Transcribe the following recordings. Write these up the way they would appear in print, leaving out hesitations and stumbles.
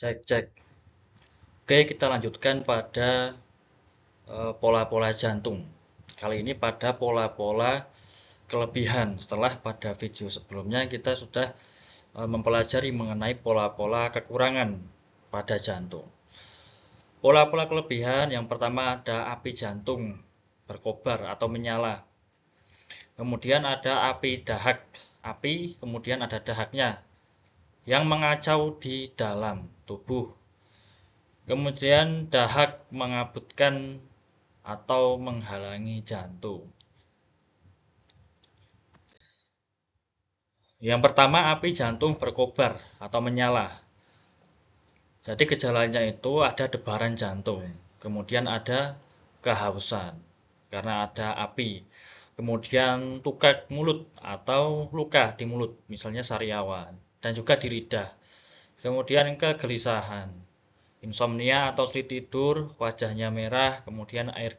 Cek, cek. Oke, kita lanjutkan pada pola-pola jantung. Kali ini pada pola-pola kelebihan. Setelah pada video sebelumnya kita sudah mempelajari mengenai pola-pola kekurangan pada jantung. Pola-pola kelebihan yang pertama ada api jantung berkobar atau menyala. Kemudian ada api dahak. Api, kemudian ada dahaknya yang mengacau di dalam tubuh. Kemudian dahak mengabutkan atau menghalangi jantung. Yang pertama api jantung berkobar atau menyala. Jadi gejalanya itu ada debaran jantung, kemudian ada kehausan karena ada api. Kemudian tukak mulut atau luka di mulut, misalnya sariawan, dan juga di lidah. Kemudian kegelisahan, insomnia atau sulit tidur, wajahnya merah, kemudian air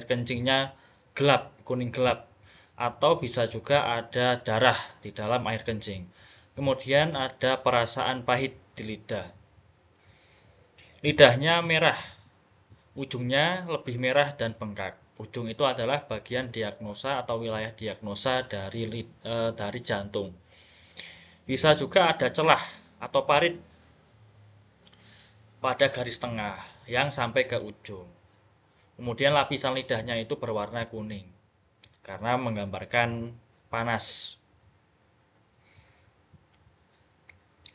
kencingnya gelap, kuning gelap, atau bisa juga ada darah di dalam air kencing. Kemudian ada perasaan pahit di lidah. Lidahnya merah, ujungnya lebih merah dan bengkak. Ujung itu adalah bagian diagnosa atau wilayah diagnosa dari jantung. Bisa juga ada celah atau parit pada garis tengah yang sampai ke ujung. Kemudian lapisan lidahnya itu berwarna kuning karena menggambarkan panas.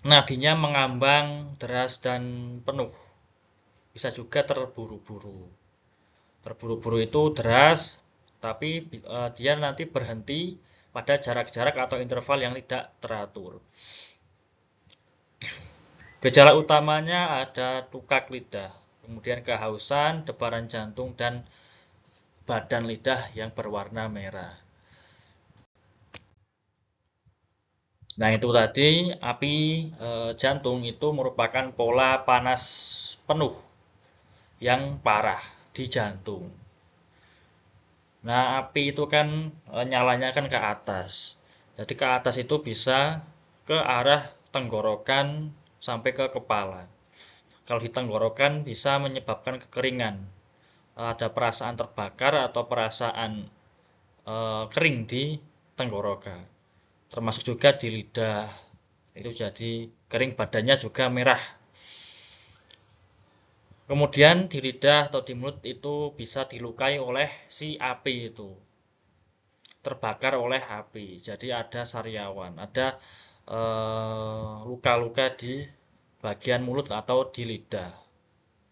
Nadinya mengambang, deras dan penuh. Bisa juga terburu-buru. Terburu-buru itu deras, tapi dia nanti berhenti pada jarak-jarak atau interval yang tidak teratur. Gejala utamanya ada tukak lidah, kemudian kehausan, debaran jantung, dan badan lidah yang berwarna merah. Nah, itu tadi api jantung itu merupakan pola panas penuh yang parah di jantung. Nah, api itu kan nyalanya kan ke atas. Jadi ke atas itu bisa ke arah tenggorokan sampai ke kepala. Kalau di tenggorokan bisa menyebabkan kekeringan. Ada perasaan terbakar atau perasaan kering di tenggorokan. Termasuk juga di lidah. Itu jadi kering, badannya juga merah. Kemudian di lidah atau di mulut itu bisa dilukai oleh si api itu. Terbakar oleh api. Jadi ada sariawan, ada luka-luka di bagian mulut atau di lidah.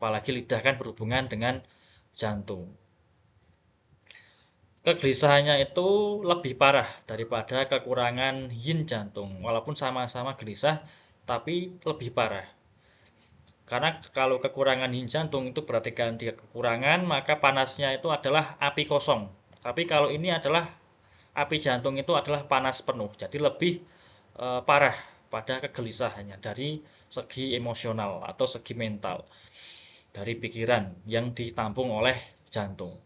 Apalagi lidah kan berhubungan dengan jantung. Kegelisahannya itu lebih parah daripada kekurangan yin jantung. Walaupun sama-sama gelisah, tapi lebih parah. Karena kalau kekurangan yin jantung itu berarti ganti kekurangan, maka panasnya itu adalah api kosong. Tapi kalau ini adalah api jantung itu adalah panas penuh. Jadi lebih parah pada kegelisahannya dari segi emosional atau segi mental. Dari pikiran yang ditampung oleh jantung.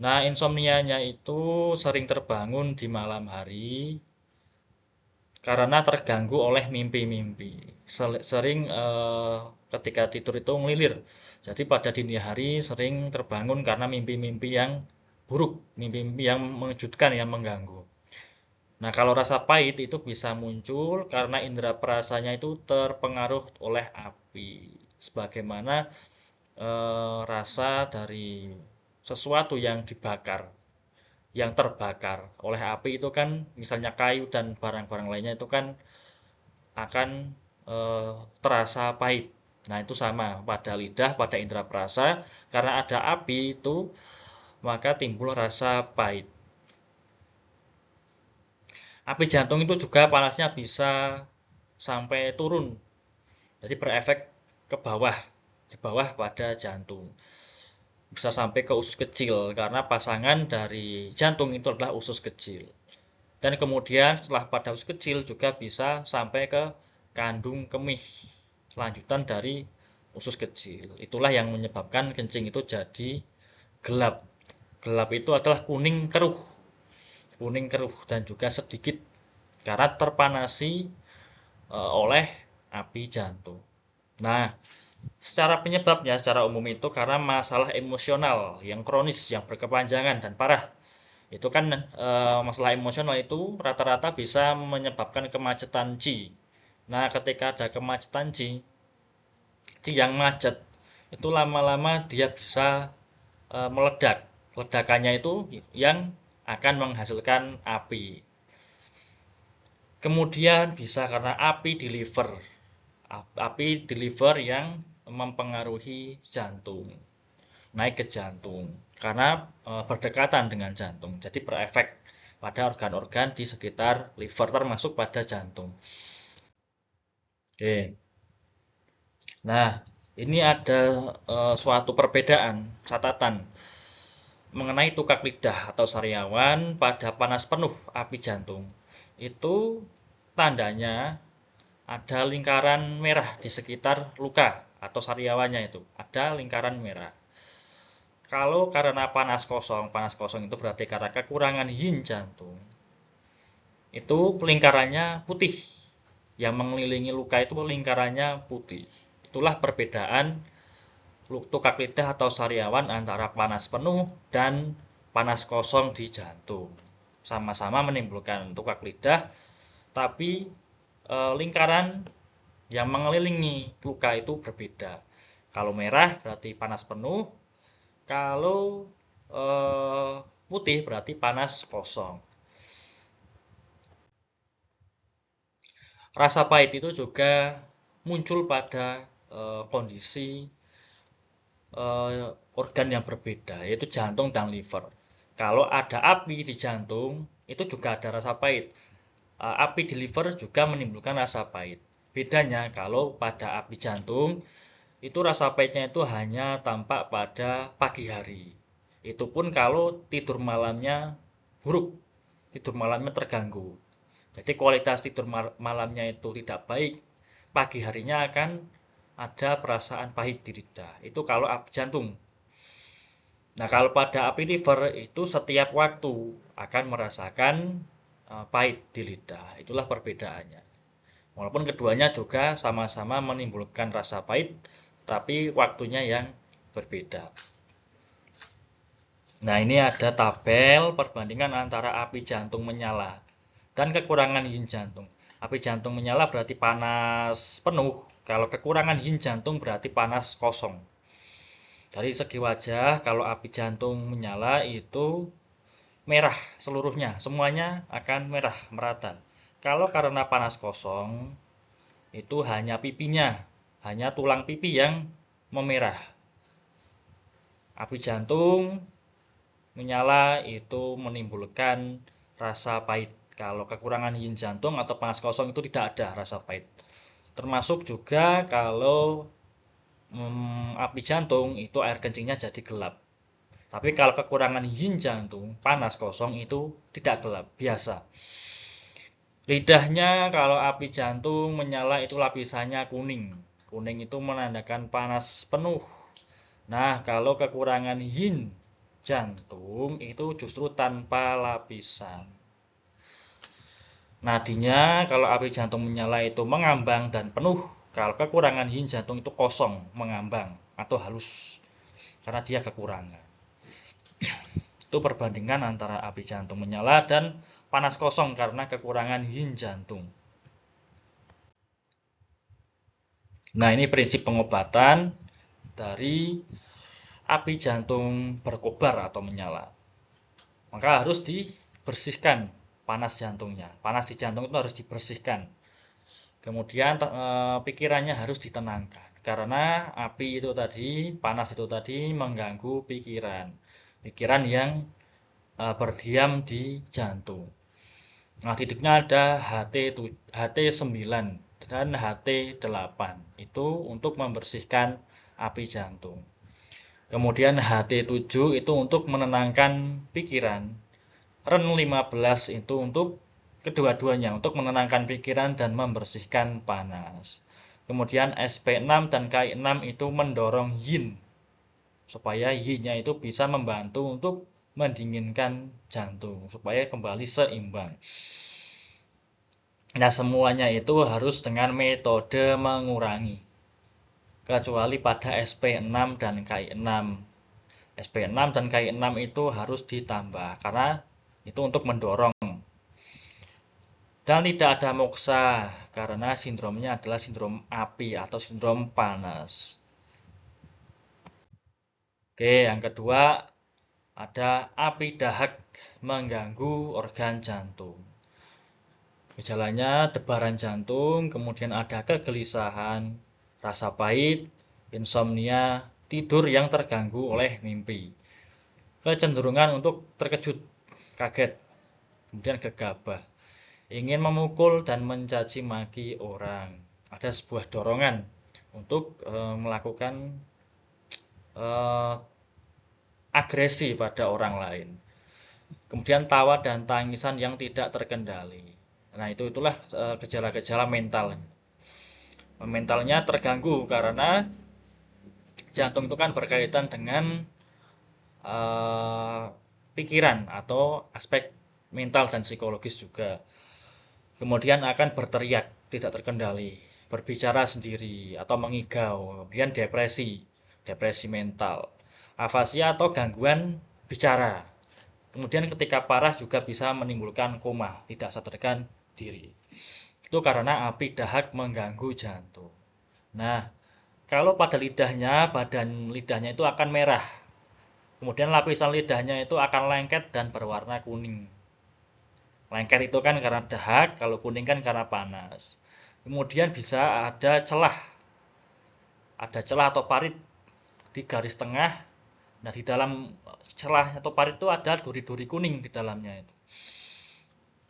Nah, insomnianya itu sering terbangun di malam hari karena terganggu oleh mimpi-mimpi. Sering ketika tidur itu ngelilir. Jadi pada dini hari sering terbangun karena mimpi-mimpi yang buruk, mimpi-mimpi yang mengejutkan, yang mengganggu. Nah, kalau rasa pahit itu bisa muncul karena indera perasanya itu terpengaruh oleh api. Sebagaimana rasa dari sesuatu yang dibakar, yang terbakar oleh api itu kan, misalnya kayu dan barang-barang lainnya itu kan akan terasa pahit. Nah, itu sama pada lidah, pada indera perasa, karena ada api itu maka timbul rasa pahit. Api jantung itu juga panasnya bisa sampai turun, jadi berefek ke bawah, di bawah pada jantung. Bisa sampai ke usus kecil karena pasangan dari jantung itu adalah usus kecil. Dan kemudian setelah pada usus kecil juga bisa sampai ke kandung kemih, lanjutan dari usus kecil. Itulah yang menyebabkan kencing itu jadi gelap. Gelap itu adalah kuning keruh dan juga sedikit karena terpanasi oleh api jantung. Nah, secara penyebabnya secara umum itu karena masalah emosional yang kronis, yang berkepanjangan dan parah. Itu kan masalah emosional itu rata-rata bisa menyebabkan kemacetan qi. Nah, ketika ada kemacetan qi yang macet, itu lama-lama dia bisa meledak. Ledakannya itu yang akan menghasilkan api. Kemudian bisa karena api di liver. Api di liver yang mempengaruhi jantung, naik ke jantung. Karena berdekatan dengan jantung. Jadi berefek pada organ-organ di sekitar liver termasuk pada jantung. Oke. Nah, ini ada suatu perbedaan catatan mengenai tukak lidah atau sariawan pada panas penuh api jantung. Itu tandanya ada lingkaran merah di sekitar luka atau sariawannya itu. Ada lingkaran merah. Kalau karena panas kosong itu berarti karena kekurangan yin jantung. Itu lingkarannya putih. Yang mengelilingi luka itu lingkarannya putih. Itulah perbedaan tukak lidah atau sariawan antara panas penuh dan panas kosong di jantung. Sama-sama menimbulkan tukak lidah, tapi lingkaran yang mengelilingi luka itu berbeda. Kalau merah berarti panas penuh, kalau putih berarti panas kosong. Rasa pahit itu juga muncul pada kondisi organ yang berbeda, yaitu jantung dan liver. Kalau ada api di jantung, itu juga ada rasa pahit. Api di liver juga menimbulkan rasa pahit. Bedanya kalau pada api jantung, itu rasa pahitnya itu hanya tampak pada pagi hari. Itu pun kalau tidur malamnya buruk, tidur malamnya terganggu. Jadi kualitas tidur malamnya itu tidak baik, pagi harinya akan ada perasaan pahit di lidah. Itu kalau api jantung. Nah, kalau pada api liver itu setiap waktu akan merasakan pahit di lidah. Itulah perbedaannya. Walaupun keduanya juga sama-sama menimbulkan rasa pahit, tapi waktunya yang berbeda. Nah, ini ada tabel perbandingan antara api jantung menyala dan kekurangan yin jantung. Api jantung menyala berarti panas penuh, kalau kekurangan yin jantung berarti panas kosong. Dari segi wajah, kalau api jantung menyala itu merah seluruhnya, semuanya akan merah merata. Kalau karena panas kosong, itu hanya pipinya, hanya tulang pipi yang memerah. Api jantung menyala itu menimbulkan rasa pahit. Kalau kekurangan yin jantung atau panas kosong itu tidak ada rasa pahit. Termasuk juga kalau api jantung itu air kencingnya jadi gelap. Tapi kalau kekurangan yin jantung, panas kosong itu tidak gelap, biasa. Lidahnya kalau api jantung menyala itu lapisannya kuning. Kuning itu menandakan panas penuh. Nah, kalau kekurangan yin jantung itu justru tanpa lapisan. Nadinya kalau api jantung menyala itu mengambang dan penuh. Kalau kekurangan yin jantung itu kosong, mengambang atau halus. Karena dia kekurangan. Itu perbandingan antara api jantung menyala dan panas kosong karena kekurangan yin jantung. Nah, ini prinsip pengobatan dari api jantung berkobar atau menyala. Maka harus dibersihkan panas jantungnya. Panas di jantung itu harus dibersihkan. Kemudian pikirannya harus ditenangkan. Karena api itu tadi, panas itu tadi mengganggu pikiran. Pikiran yang berdiam di jantung. Nah, titiknya ada HT9 dan HT8. Itu untuk membersihkan api jantung. Kemudian HT7 itu untuk menenangkan pikiran. REN15 itu untuk kedua-duanya, untuk menenangkan pikiran dan membersihkan panas. Kemudian SP6 dan Ki6 itu mendorong yin, supaya yin-nya itu bisa membantu untuk mendinginkan jantung, supaya kembali seimbang. Nah, semuanya itu harus dengan metode mengurangi. kecuali pada SP6 dan KI6. SP6 dan KI6 itu harus ditambah karena itu untuk mendorong. Dan tidak ada moksa karena sindromnya adalah sindrom api atau sindrom panas. Oke, yang kedua ada api dahak mengganggu organ jantung. Gejalanya debaran jantung, kemudian ada kegelisahan, rasa pahit, insomnia, tidur yang terganggu oleh mimpi. Kecenderungan untuk terkejut, kaget, kemudian gegabah, ingin memukul dan mencaci maki orang. Ada sebuah dorongan untuk melakukan agresi pada orang lain. Kemudian tawa dan tangisan yang tidak terkendali. Nah, itulah gejala-gejala mental. Mentalnya terganggu karena jantung itu kan berkaitan dengan pikiran atau aspek mental dan psikologis juga. Kemudian akan berteriak, tidak terkendali, berbicara sendiri atau mengigau. Kemudian depresi, depresi mental, afasia atau gangguan bicara. Kemudian ketika parah juga bisa menimbulkan koma, tidak sadarkan diri. Itu karena api dahak mengganggu jantung. Nah, kalau pada lidahnya, badan lidahnya itu akan merah. Kemudian lapisan lidahnya itu akan lengket dan berwarna kuning. Lengket itu kan karena dahak, kalau kuning kan karena panas. Kemudian bisa ada celah. Ada celah atau parit di garis tengah. Nah, di dalam celah atau parit itu ada duri-duri kuning di dalamnya itu.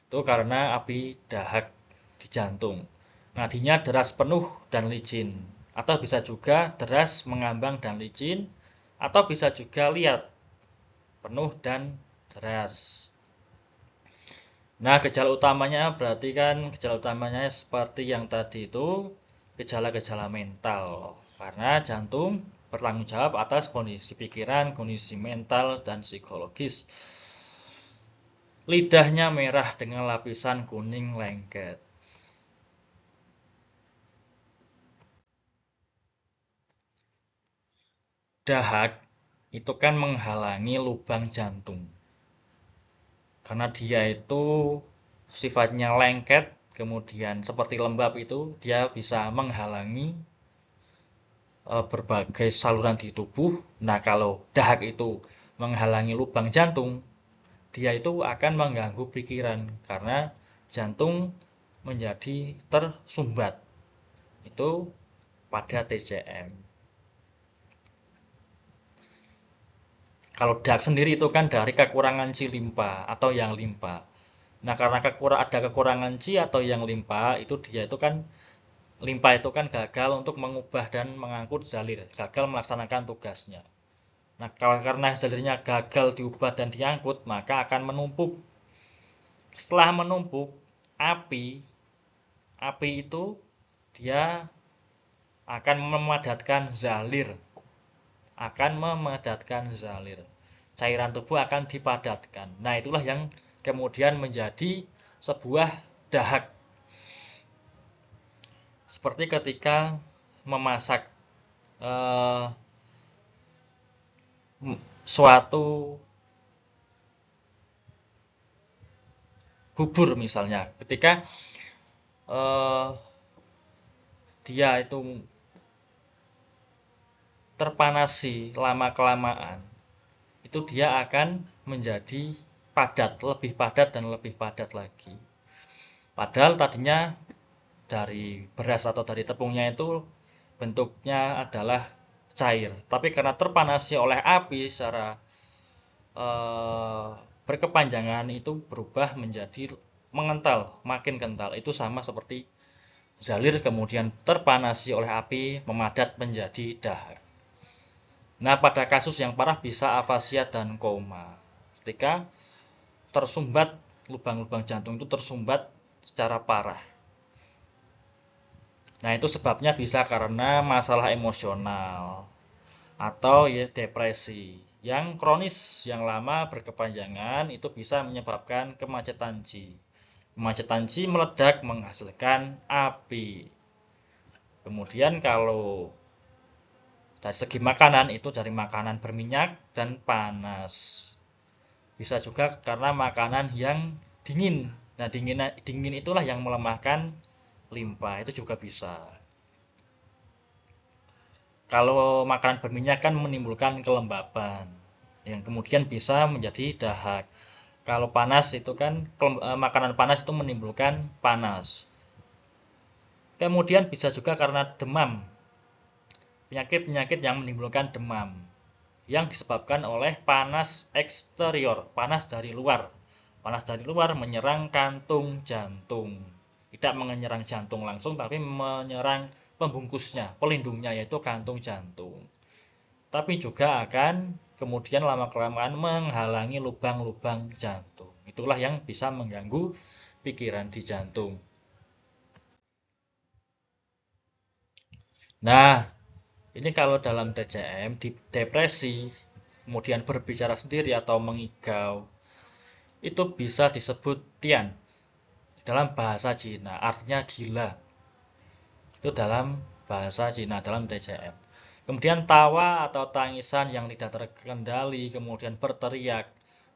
Itu karena api dahak di jantung. Nadinya deras penuh dan licin. Atau bisa juga deras mengambang dan licin. Atau bisa juga liat, penuh dan deras. Nah, gejala utamanya berarti kan gejala utamanya seperti yang tadi itu gejala-gejala mental. Karena jantung bertanggung jawab atas kondisi pikiran, kondisi mental, dan psikologis. Lidahnya merah dengan lapisan kuning lengket. Dahak itu kan menghalangi lubang jantung. Karena dia itu sifatnya lengket, kemudian seperti lembab itu, dia bisa menghalangi berbagai saluran di tubuh. Nah, kalau dahak itu menghalangi lubang jantung, dia itu akan mengganggu pikiran karena jantung menjadi tersumbat. Itu pada TCM. Kalau dahak sendiri itu kan dari kekurangan C limpa atau yang limpa. Nah, karena ada kekurangan C atau yang limpa, itu dia itu kan limpa itu kan gagal untuk mengubah dan mengangkut zalir, gagal melaksanakan tugasnya. Nah, karena zalirnya gagal diubah dan diangkut, maka akan menumpuk. Setelah menumpuk, api itu dia akan memadatkan zalir. Cairan tubuh akan dipadatkan. Nah, itulah yang kemudian menjadi sebuah dahak. Seperti ketika memasak suatu bubur misalnya, ketika dia itu terpanasi lama-kelamaan, itu dia akan menjadi padat, lebih padat dan lebih padat lagi. Padahal tadinya dari beras atau dari tepungnya itu bentuknya adalah cair, tapi karena terpanasi oleh api secara berkepanjangan itu berubah menjadi mengental, makin kental. Itu sama seperti zalir kemudian terpanasi oleh api memadat menjadi dahak. Nah, pada kasus yang parah bisa afasia dan koma. Ketika tersumbat, lubang-lubang jantung itu tersumbat secara parah. Nah, itu sebabnya bisa karena masalah emosional atau ya depresi. Yang kronis, yang lama berkepanjangan itu bisa menyebabkan kemacetan G. Kemacetan G meledak menghasilkan api. Kemudian kalau Dari segi makanan itu dari makanan berminyak dan panas. Bisa juga karena makanan yang dingin. Nah, dingin itulah yang melemahkan limpa, itu juga bisa. Kalau makanan berminyak kan menimbulkan kelembapan, yang kemudian bisa menjadi dahak. Kalau panas itu kan makanan panas itu menimbulkan panas. Kemudian bisa juga karena demam, penyakit-penyakit yang menimbulkan demam, yang disebabkan oleh panas eksterior, panas dari luar. Panas dari luar menyerang kantung jantung. Tidak menyerang jantung langsung, tapi menyerang pembungkusnya, pelindungnya, yaitu kantung jantung. Tapi juga akan kemudian lama-kelamaan menghalangi lubang-lubang jantung. Itulah yang bisa mengganggu pikiran di jantung. Nah, ini kalau dalam TCM, di depresi, kemudian berbicara sendiri atau mengigau, itu bisa disebut tian dalam bahasa Cina, artinya gila. Itu dalam bahasa Cina, dalam TCM. Kemudian tawa atau tangisan yang tidak terkendali, kemudian berteriak,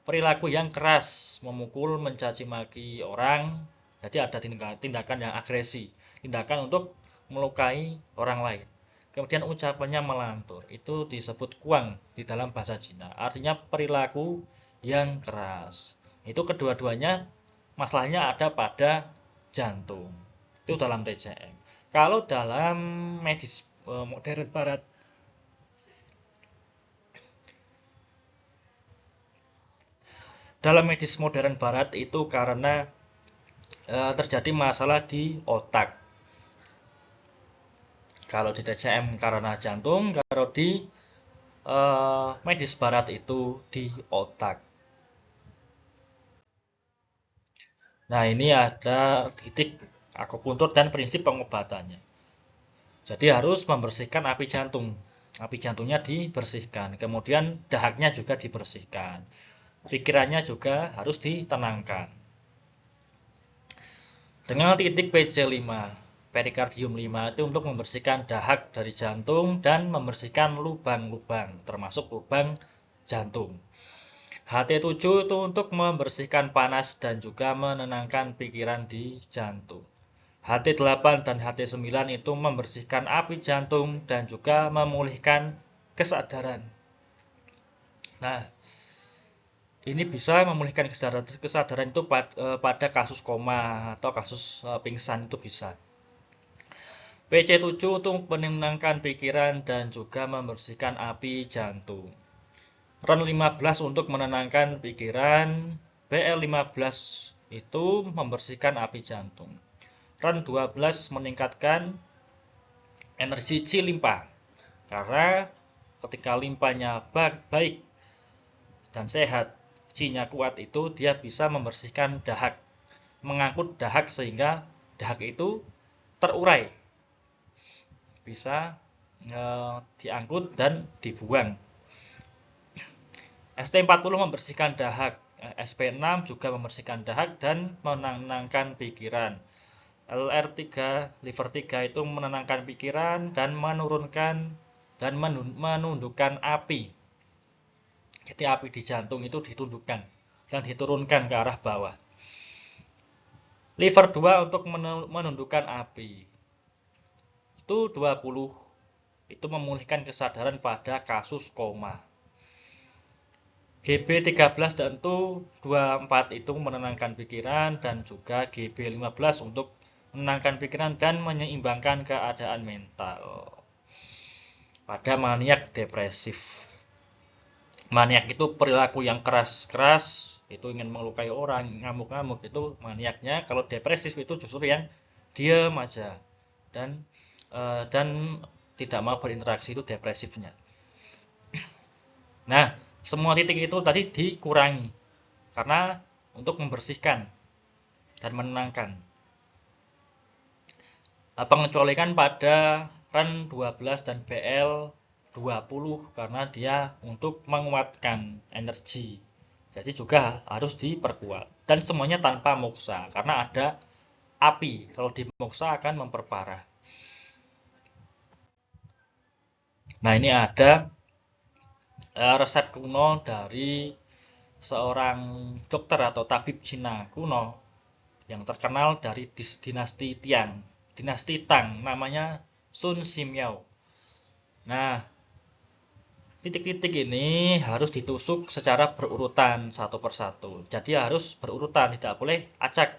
perilaku yang keras, memukul, mencaci maki orang, jadi ada tindakan yang agresi, tindakan untuk melukai orang lain. Kemudian ucapannya melantur, itu disebut kuang di dalam bahasa Cina, artinya perilaku yang keras. Itu kedua-duanya masalahnya ada pada jantung. Itu dalam TCM. Kalau dalam medis modern barat, dalam medis modern barat itu karena terjadi masalah di otak. Kalau di TCM karena jantung, kalau di medis barat itu di otak. Nah, ini ada titik akupuntur dan prinsip pengobatannya. Jadi harus membersihkan api jantung. Api jantungnya dibersihkan. Kemudian dahaknya juga dibersihkan. Pikirannya juga harus ditenangkan. Dengan titik PC5, perikardium 5 itu untuk membersihkan dahak dari jantung dan membersihkan lubang-lubang, termasuk lubang jantung. HT7 itu untuk membersihkan panas dan juga menenangkan pikiran di jantung. HT8 dan HT9 itu membersihkan api jantung dan juga memulihkan kesadaran. Nah, ini bisa memulihkan kesadaran itu pada kasus koma atau kasus pingsan, itu bisa. PC7 untuk menenangkan pikiran dan juga membersihkan api jantung. REN 15 untuk menenangkan pikiran, BL15 itu membersihkan api jantung. REN 12 meningkatkan energi C limpa. Karena ketika limpanya baik dan sehat, C-nya kuat, itu dia bisa membersihkan dahak, mengangkut dahak sehingga dahak itu terurai, bisa diangkut dan dibuang. ST40 membersihkan dahak, SP6 juga membersihkan dahak dan menenangkan pikiran. LR3, liver 3 itu menenangkan pikiran dan menurunkan dan menundukkan api. Jadi api di jantung itu ditundukkan dan diturunkan ke arah bawah. Liver 2 untuk menundukkan api. Itu 20. Itu memulihkan kesadaran pada kasus koma. GB13 dan itu 24 itu menenangkan pikiran, dan juga GB15 untuk menenangkan pikiran dan menyeimbangkan keadaan mental pada maniak depresif. Maniak itu perilaku yang keras-keras, itu ingin melukai orang, ngamuk-ngamuk, itu maniaknya. Kalau depresif itu justru yang diam aja dan tidak mau berinteraksi, itu depresifnya. Nah, semua titik itu tadi dikurangi karena untuk membersihkan dan menenangkan. Pengecualian pada REN 12 dan BL 20 karena dia untuk menguatkan energi. Jadi juga harus diperkuat. Dan semuanya tanpa moksa karena ada api. Kalau dimoksa akan memperparah. Nah, ini ada resep kuno dari seorang dokter atau tabib Cina kuno yang terkenal dari dinasti dinasti Tang, namanya Sun Simiao. Nah, titik-titik ini harus ditusuk secara berurutan satu persatu. Jadi harus berurutan, tidak boleh acak.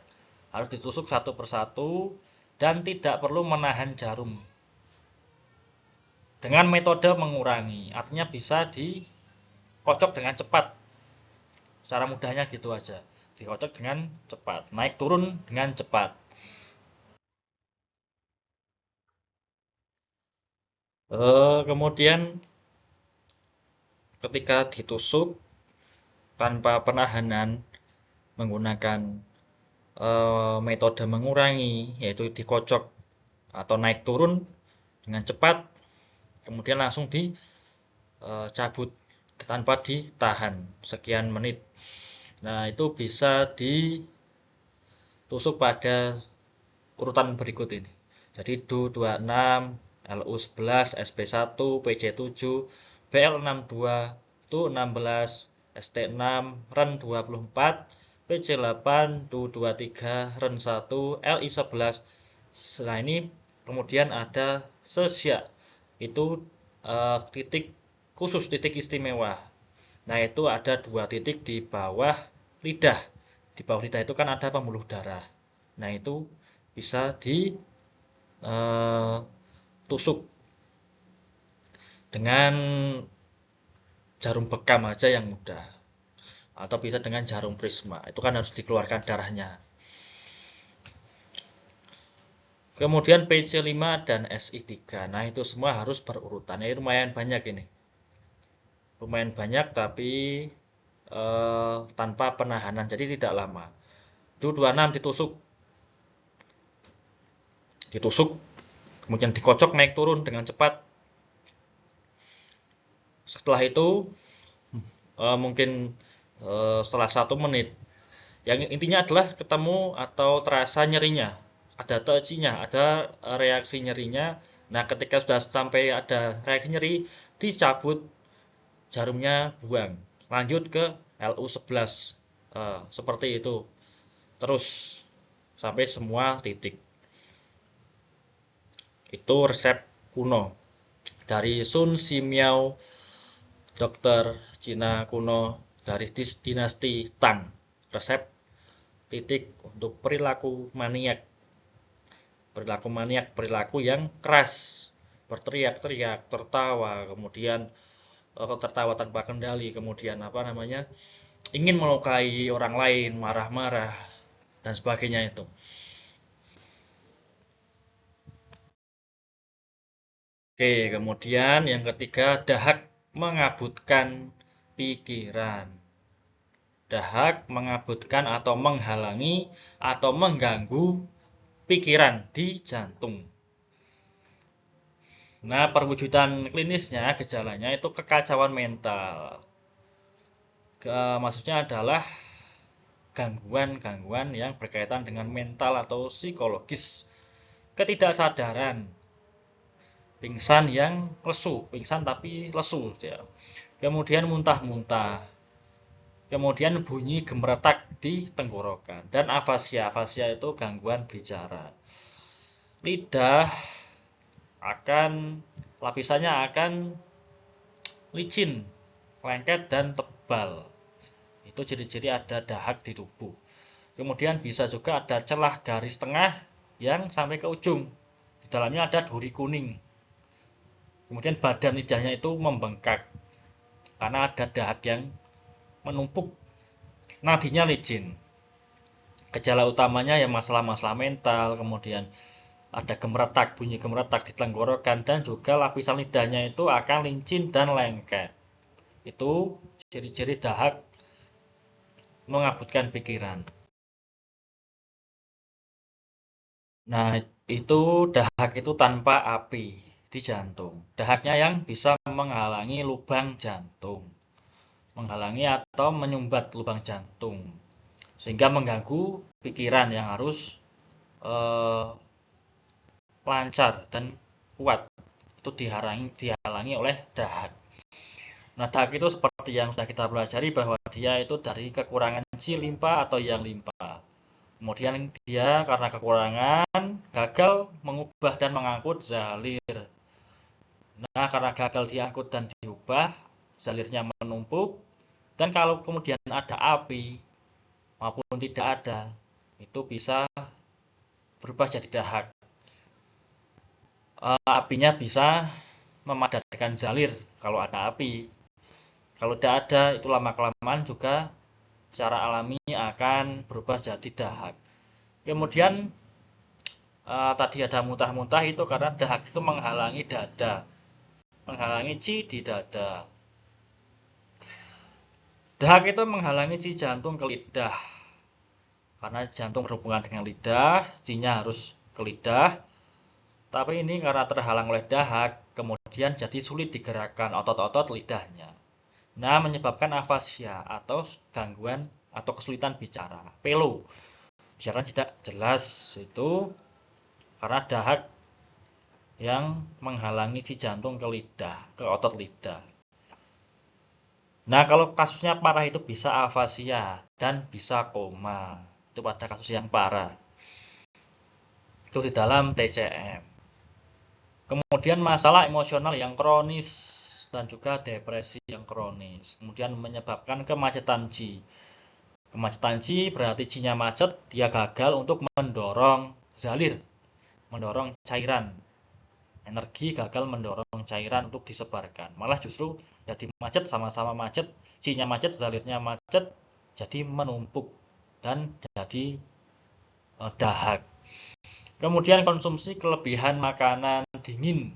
Harus ditusuk satu persatu dan tidak perlu menahan jarum. Dengan metode mengurangi, artinya bisa dikocok dengan cepat. Secara mudahnya gitu aja. Dikocok dengan cepat, naik turun dengan cepat. Kemudian ketika ditusuk tanpa penahanan menggunakan metode mengurangi, yaitu dikocok atau naik turun dengan cepat, kemudian langsung dicabut tanpa ditahan sekian menit. Nah, itu bisa ditusuk pada urutan berikut ini. Jadi DU 26, LU 11, SP1, PC7, BL62, TU 16, ST6, REN 24, PC8, DU 23, REN 1, LI 11. Setelah ini kemudian ada sesiak. Itu titik khusus, titik istimewa. Nah, itu ada 2 titik di bawah lidah. Di bawah lidah itu kan ada pembuluh darah. Nah, itu bisa ditusuk dengan jarum bekam aja yang mudah. Atau bisa dengan jarum prisma. Itu kan harus dikeluarkan darahnya. Kemudian PC5 dan SI3. Nah, itu semua harus berurutan. Ini lumayan banyak ini. Lumayan banyak tapi tanpa penahanan. Jadi tidak lama. Itu 26 ditusuk, kemudian dikocok naik turun dengan cepat. Setelah itu mungkin setelah 1 menit, yang intinya adalah ketemu atau terasa nyerinya, ada touch-nya, ada reaksi nyerinya. Nah, ketika sudah sampai ada reaksi nyeri, dicabut jarumnya, buang, lanjut ke LU 11, seperti itu terus sampai semua titik. Itu resep kuno dari Sun Simiao, dokter Cina kuno dari dinasti Tang. Resep titik untuk perilaku maniak. Perilaku maniak, perilaku yang keras, berteriak-teriak, tertawa, kemudian tertawa tanpa kendali, kemudian apa namanya, ingin melukai orang lain, marah-marah, dan sebagainya itu. Oke, kemudian yang ketiga, dahak mengabutkan pikiran. Dahak mengabutkan atau menghalangi atau mengganggu pikiran di jantung. Nah, perwujudan klinisnya, gejalanya itu kekacauan mental. Maksudnya adalah gangguan-gangguan yang berkaitan dengan mental atau psikologis. Ketidaksadaran, pingsan yang lesu, pingsan tapi lesu ya. Kemudian muntah-muntah, kemudian bunyi gemeretak di tenggorokan, dan afasia. Afasia itu gangguan bicara. Lidah akan lapisannya akan licin, lengket dan tebal. Itu ciri-ciri ada dahak di tubuh. Kemudian bisa juga ada celah garis tengah yang sampai ke ujung. Di dalamnya ada duri kuning. Kemudian badan lidahnya itu membengkak karena ada dahak yang menumpuk. Nadinya licin. Gejala utamanya ya masalah-masalah mental, kemudian ada gemeretak, bunyi gemeretak di tenggorokan, dan juga lapisan lidahnya itu akan licin dan lengket. Itu ciri-ciri dahak mengabutkan pikiran. Nah, itu dahak itu tanpa api di jantung. Dahaknya yang bisa menghalangi lubang jantung, menghalangi atau menyumbat lubang jantung, sehingga mengganggu pikiran yang harus lancar dan kuat. itu dihalangi oleh dahak. Nah, dahak itu seperti yang sudah kita pelajari bahwa dia itu dari kekurangan Qi limpa atau yang limpa. Kemudian dia karena kekurangan gagal mengubah dan mengangkut zalir. Nah, karena gagal diangkut dan diubah, zalirnya menumpuk. Dan kalau kemudian ada api maupun tidak ada, itu bisa berubah jadi dahak. Apinya bisa memadatkan zalir kalau ada api. Kalau tidak ada, itu lama-kelamaan juga secara alami akan berubah jadi dahak. Kemudian tadi ada muntah-muntah itu karena dahak itu menghalangi dada, menghalangi Qi di dada. Dahak itu menghalangi Qi jantung ke lidah. Karena jantung berhubungan dengan lidah, Qi-nya harus ke lidah. Tapi ini karena terhalang oleh dahak, kemudian jadi sulit digerakkan otot-otot lidahnya. Nah, menyebabkan afasia atau gangguan atau kesulitan bicara. Pelo. Bicara tidak jelas itu karena dahak yang menghalangi Qi jantung ke lidah, ke otot lidah. Nah, kalau kasusnya parah itu bisa afasia dan bisa koma. Itu pada kasus yang parah. Itu di dalam TCM. Kemudian masalah emosional yang kronis dan juga depresi yang kronis. Kemudian menyebabkan kemacetan Qi. Kemacetan Qi berarti Qi-nya macet, dia gagal untuk mendorong zalir, mendorong cairan. Energi gagal mendorong cairan untuk disebarkan. Malah justru jadi macet, sama-sama macet, Qi-nya macet, zalirnya macet, jadi menumpuk dan jadi dahak. Kemudian konsumsi kelebihan makanan dingin,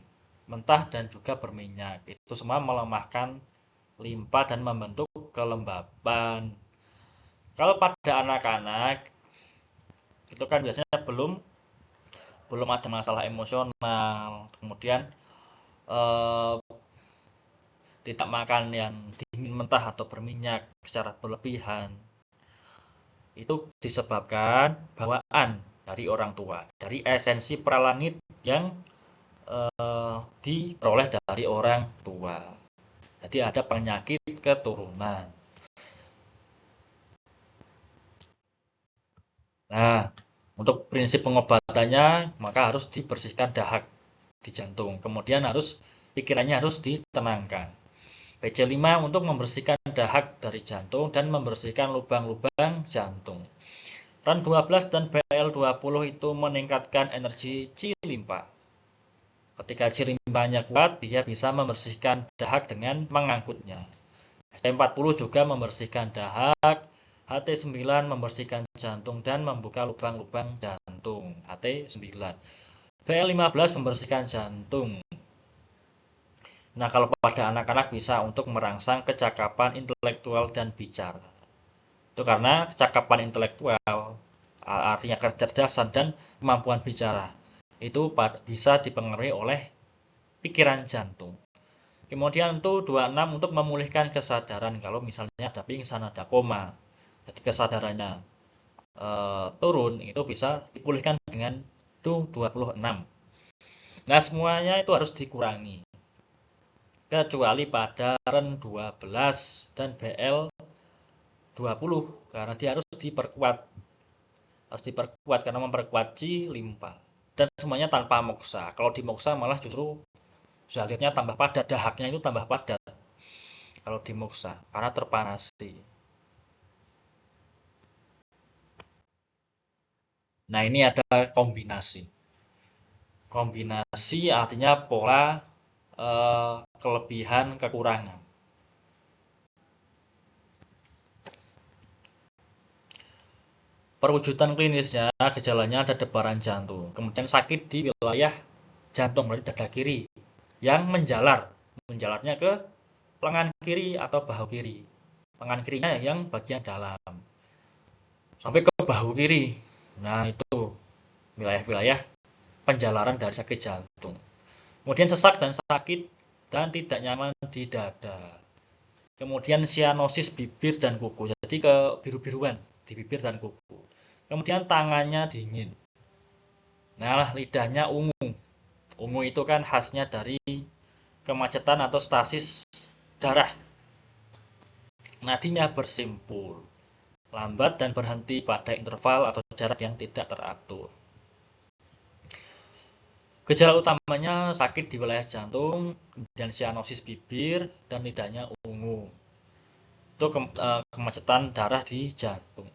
mentah dan juga berminyak. Itu semua melemahkan limpa dan membentuk kelembaban. Kalau pada anak-anak itu kan biasanya belum ada masalah emosional, kemudian tidak makan yang dingin, mentah atau berminyak secara berlebihan. Itu disebabkan bawaan dari orang tua, dari esensi pralangit yang diperoleh dari orang tua. Jadi ada penyakit keturunan. Nah, untuk prinsip pengobatannya maka harus dibersihkan dahak di jantung. Kemudian pikirannya harus ditenangkan. PC5 untuk membersihkan dahak dari jantung dan membersihkan lubang-lubang jantung. RAN 12 dan BL20 itu meningkatkan energi Qi limpa. Ketika Qi limpanya kuat, dia bisa membersihkan dahak dengan mengangkutnya. HT40 juga membersihkan dahak, HT9 membersihkan jantung dan membuka lubang-lubang jantung. HT9. BL15 membersihkan jantung. Nah, kalau pada anak-anak bisa untuk merangsang kecakapan intelektual dan bicara. Itu karena kecakapan intelektual, artinya kecerdasan dan kemampuan bicara, itu bisa dipengaruhi oleh pikiran jantung. Kemudian itu 26 untuk memulihkan kesadaran kalau misalnya ada pingsan, ada koma. Jadi kesadarannya turun, itu bisa dipulihkan dengan itu 26. Nah, semuanya itu harus dikurangi. Kecuali pada RAN 12 dan BL20 karena dia harus diperkuat. Harus diperkuat karena memperkuat Qi limpa. Dan semuanya tanpa moksa. Kalau di moksa malah justru zalirnya tambah padat, dahaknya itu tambah padat. Kalau di moksa karena terpanasi. Nah, ini ada kombinasi. Kombinasi artinya pola kelebihan kekurangan. Perwujudan klinisnya, gejalanya ada debaran jantung, kemudian sakit di wilayah jantung, berarti dada kiri, yang menjalarnya ke lengan kiri atau bahu kiri. Lengan kirinya yang bagian dalam, sampai ke bahu kiri. Nah, itu wilayah-wilayah penjalaran dari sakit jantung. Kemudian sesak dan sakit dan tidak nyaman di dada. Kemudian sianosis bibir dan kuku, jadi ke biru-biruan di bibir dan kuku. Kemudian tangannya dingin. Nah, lidahnya ungu. Ungu itu kan khasnya dari kemacetan atau stasis darah. Nadinya bersimpul, lambat dan berhenti pada interval atau jarak yang tidak teratur. Gejala utamanya sakit di wilayah jantung, kemudian sianosis bibir, dan lidahnya ungu. Itu kemacetan darah di jantung.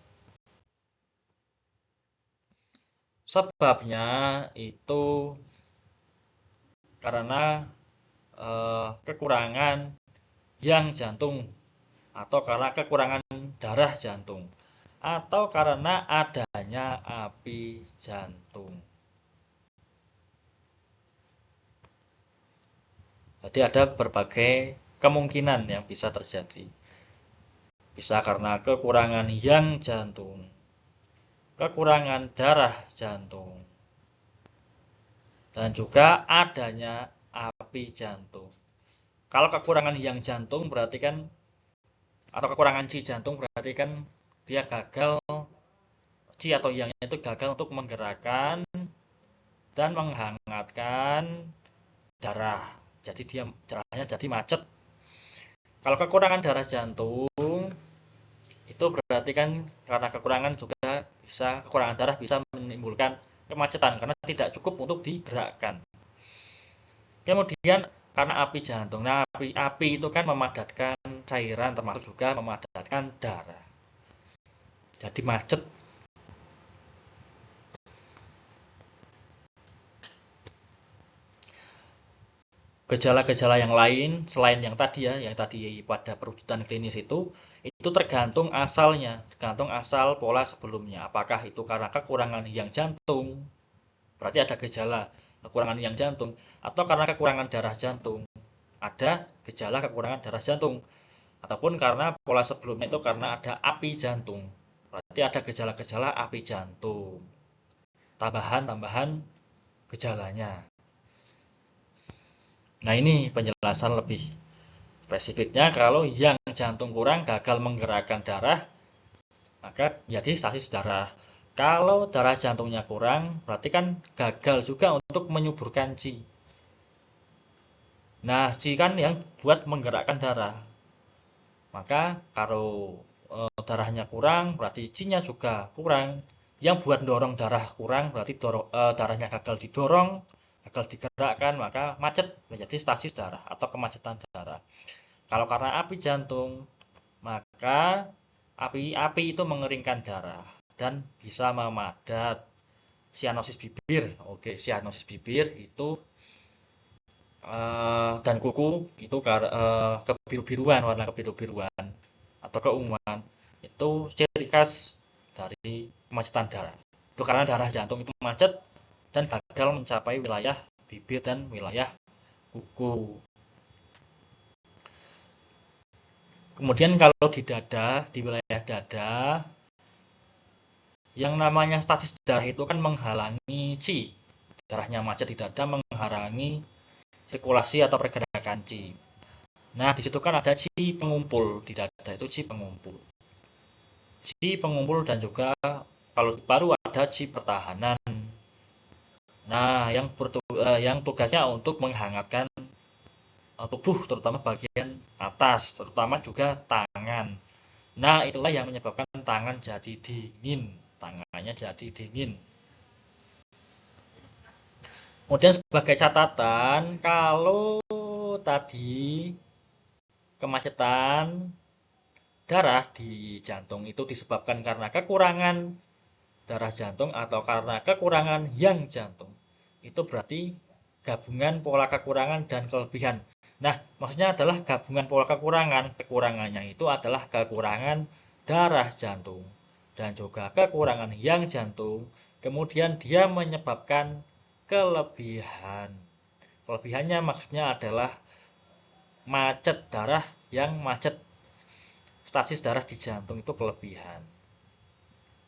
Sebabnya itu karena kekurangan yang jantung atau karena kekurangan darah jantung atau karena adanya api jantung. Jadi ada berbagai kemungkinan yang bisa terjadi. Bisa karena kekurangan yang jantung, kekurangan darah jantung, dan juga adanya api jantung. Kalau kekurangan yang jantung berarti kan, atau kekurangan ci jantung berarti kan dia gagal, ci atau yang itu gagal untuk menggerakkan dan menghangatkan darah. Jadi dia darahnya jadi macet. Kalau kekurangan darah jantung itu berarti kan karena kekurangan juga bisa, kekurangan darah bisa menimbulkan kemacetan karena tidak cukup untuk digerakkan. Kemudian karena api jantung, nah api itu kan memadatkan cairan termasuk juga memadatkan darah. Jadi macet. Gejala-gejala yang lain selain yang tadi ya, yang tadi pada perwujudan klinis itu tergantung asalnya, tergantung asal pola sebelumnya. Apakah itu karena kekurangan yang jantung, berarti ada gejala kekurangan yang jantung, atau karena kekurangan darah jantung, ada gejala kekurangan darah jantung, ataupun karena pola sebelumnya itu karena ada api jantung, berarti ada gejala-gejala api jantung. Tambahan gejalanya. Nah, ini penjelasan lebih spesifiknya kalau yang jantung kurang gagal menggerakkan darah, maka jadi stasis darah. Kalau darah jantungnya kurang, berarti kan gagal juga untuk menyuburkan ci. Nah, ci kan yang buat menggerakkan darah. Maka kalau darahnya kurang, berarti cinya juga kurang. Yang buat dorong darah kurang, berarti darahnya gagal didorong, gagal digerakkan, maka macet menjadi stasis darah atau kemacetan darah. Kalau karena api jantung, maka api itu mengeringkan darah dan bisa memadat. Sianosis bibir, oke, sianosis bibir itu dan kuku itu kebiru-biruan, warna kebiru-biruan atau keunguan, itu ciri khas dari kemacetan darah. Itu karena darah jantung itu macet dan gagal mencapai wilayah bibir dan wilayah kuku. Kemudian kalau di dada, di wilayah dada, yang namanya stasis darah itu kan menghalangi ci. Darahnya macet di dada menghalangi sirkulasi atau pergerakan ci. Nah, di situ kan ada ci pengumpul di dada, itu ci pengumpul. Ci pengumpul dan juga kalau paru ada ci pertahanan. Nah, yang tugasnya untuk menghangatkan tubuh, terutama bagian atas, terutama juga tangan. Nah, itulah yang menyebabkan tangan jadi dingin. Tangannya jadi dingin. Kemudian sebagai catatan, kalau tadi kemacetan darah di jantung itu disebabkan karena kekurangan darah jantung atau karena kekurangan yang jantung. Itu berarti gabungan pola kekurangan dan kelebihan. Nah, maksudnya adalah gabungan pola kekurangan. Kekurangannya itu adalah kekurangan darah jantung dan juga kekurangan yang jantung. Kemudian dia menyebabkan kelebihan. Kelebihannya maksudnya adalah macet darah yang macet. Stasis darah di jantung itu kelebihan.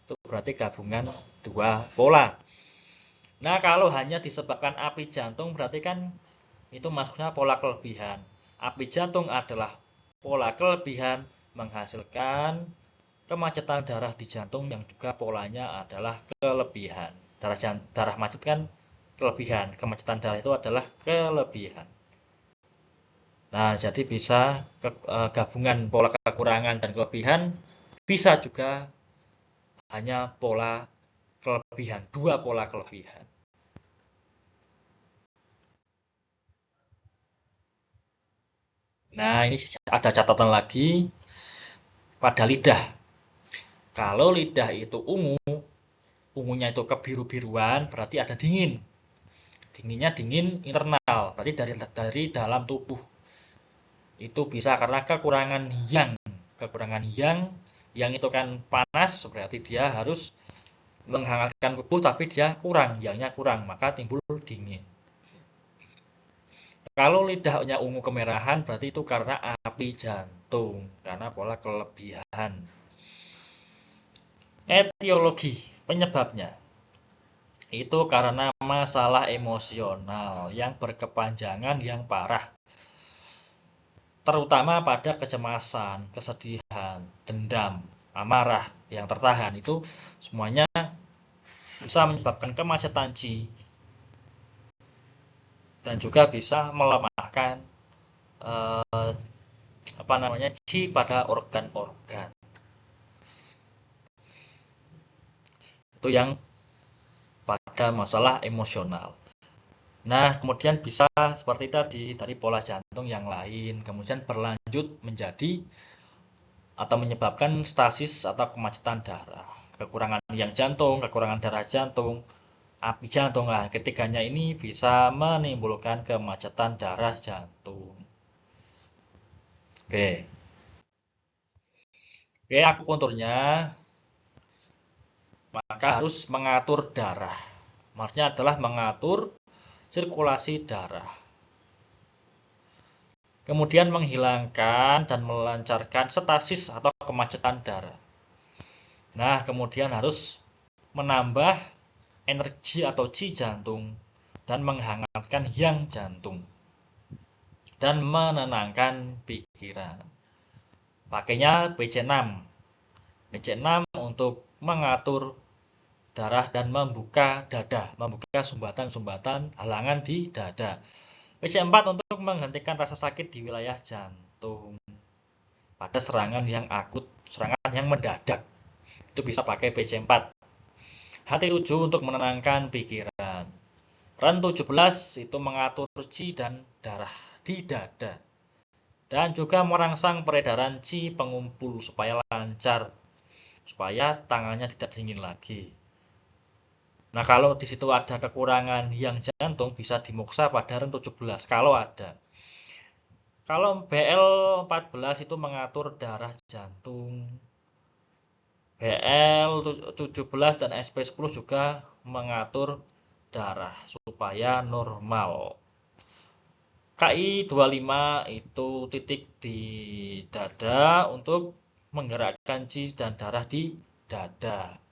Itu berarti gabungan dua pola. Nah, kalau hanya disebabkan api jantung berarti kan itu maksudnya pola kelebihan. Api jantung adalah pola kelebihan menghasilkan kemacetan darah di jantung yang juga polanya adalah kelebihan. Darah macet kan kelebihan. Kemacetan darah itu adalah kelebihan. Nah, jadi bisa gabungan pola kekurangan dan kelebihan, bisa juga hanya pola kelebihan, dua pola kelebihan. Nah, ini ada catatan lagi pada lidah. Kalau lidah itu ungu, ungunya itu kebiru-biruan, berarti ada dingin. Dinginnya dingin internal, berarti dari dalam tubuh. Itu bisa karena kekurangan yang. Kekurangan yang itu kan panas, berarti dia harus menghangatkan tubuh, tapi dia kurang, yangnya kurang, maka timbul dingin. Kalau lidahnya ungu kemerahan, berarti itu karena api jantung, karena pola kelebihan. Etiologi, penyebabnya. Itu karena masalah emosional yang berkepanjangan yang parah. Terutama pada kecemasan, kesedihan, dendam, amarah yang tertahan. Itu semuanya bisa menyebabkan kemacetan qi. Dan juga bisa melemahkan qi pada organ-organ. Itu yang pada masalah emosional. Nah, kemudian bisa seperti tadi dari pola jantung yang lain, kemudian berlanjut menjadi atau menyebabkan stasis atau kemacetan darah, kekurangan yang jantung, kekurangan darah jantung, api jantung. Nah, ketiganya ini bisa menimbulkan kemacetan darah jantung. Oke. Oke, akupunturnya maka harus mengatur darah. Maksudnya adalah mengatur sirkulasi darah. Kemudian menghilangkan dan melancarkan stasis atau kemacetan darah. Nah, kemudian harus menambah energi atau qi jantung dan menghangatkan yang jantung dan menenangkan pikiran. Pakainya BC6. BC6 untuk mengatur darah dan membuka dada, membuka sumbatan-sumbatan halangan di dada. BC4 untuk menghentikan rasa sakit di wilayah jantung pada serangan yang akut, serangan yang mendadak. Itu bisa pakai BC4. HT7 untuk menenangkan pikiran. REN 17 itu mengatur qi dan darah di dada. Dan juga merangsang peredaran qi pengumpul supaya lancar, supaya tangannya tidak dingin lagi. Nah, kalau di situ ada kekurangan yang jantung, bisa dimoksa pada REN 17 kalau ada. Kalau BL14 itu mengatur darah jantung. BL17 dan SP10 juga mengatur darah supaya normal. KI25 itu titik di dada untuk menggerakkan qi dan darah di dada.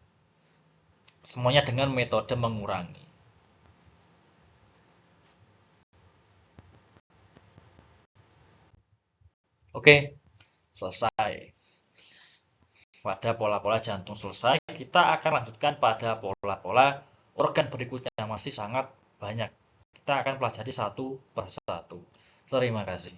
Semuanya dengan metode mengurangi. Oke, selesai. Pada pola-pola jantung selesai, kita akan lanjutkan pada pola-pola organ berikutnya yang masih sangat banyak. Kita akan pelajari satu persatu. Terima kasih.